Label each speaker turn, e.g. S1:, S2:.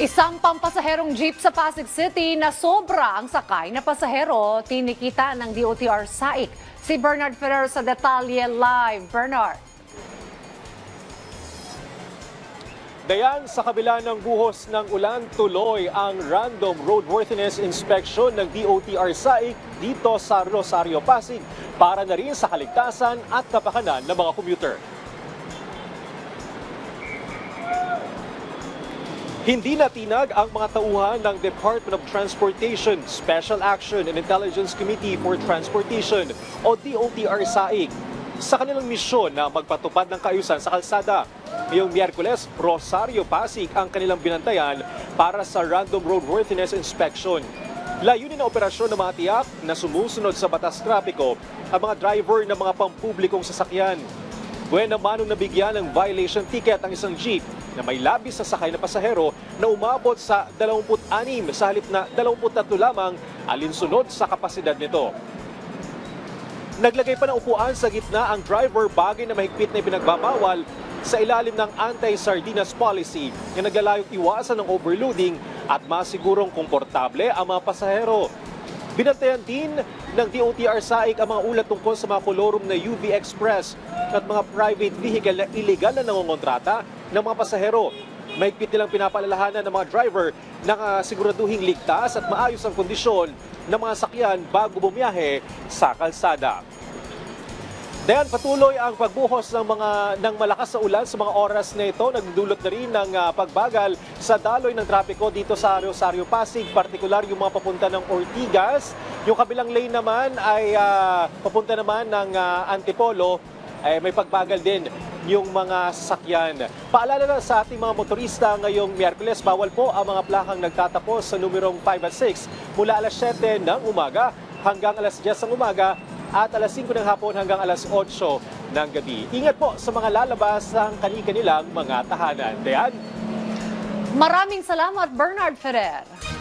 S1: Isang pampasaherong jeep sa Pasig City na sobra ang sakay na pasahero, tinikita ng DOTR SAIC. Si Bernard Ferrer sa detalye live. Bernard.
S2: Dayan, sa kabila ng buhos ng ulan, tuloy ang random roadworthiness inspection ng DOTR SAIC dito sa Rosario, Pasig para na rin sa kaligtasan at kapakanan ng mga commuter. Hindi natinag ang mga tauhan ng Department of Transportation Special Action and Intelligence Committee for Transportation o DOTR SAIC sa kanilang misyon na magpatupad ng kaayusan sa kalsada. Ngayong Miyerkules, Rosario, Pasig ang kanilang binantayan para sa random roadworthiness inspection. Layunin na operasyon ng mga tiyak na sumusunod sa batas trapiko ang mga driver ng mga pampublikong sasakyan. Buwan naman nung nabigyan ng violation ticket ang isang jeep na may labis sa sakay na pasahero na umabot sa 26 sa halip na 23 lamang alinsunod sa kapasidad nito. Naglagay pa ng upuan sa gitna ang driver bagay na mahigpit na ipinagbabawal sa ilalim ng anti-sardinas policy na naglalayong iwasan ng overloading at masigurong komportable ang mga pasahero. Binantayan din ng DOTR SAIC ang mga ulat tungkol sa mga kolorum na UV Express at mga private vehicle na iligal na nangongontrata ng mga pasahero. Mahigpit nilang pinapaalalahanan ng mga driver na siguraduhing ligtas at maayos ang kondisyon ng mga sakyan bago bumiyahe sa kalsada. Dayan, patuloy ang pagbuhos ng malakas na ulan sa mga oras na ito. Nagdulot na rin ng pagbagal sa daloy ng trapiko dito sa Rosario, Pasig, partikular yung mga papunta ng Ortigas. Yung kabilang lane naman ay papunta naman ng Antipolo, ay may pagbagal din yung mga sasakyan. Paalala na sa ating mga motorista ngayong Miyerkules, bawal po ang mga plakang nagtatapos sa numerong 5 at 6 mula alas 7 ng umaga hanggang alas 10 ng umaga at alas 5 ng hapon hanggang alas 8 ng gabi. Ingat po sa mga lalabas ng kani-kanilang mga tahanan. Dayan.
S1: Maraming salamat, Bernard Ferrer.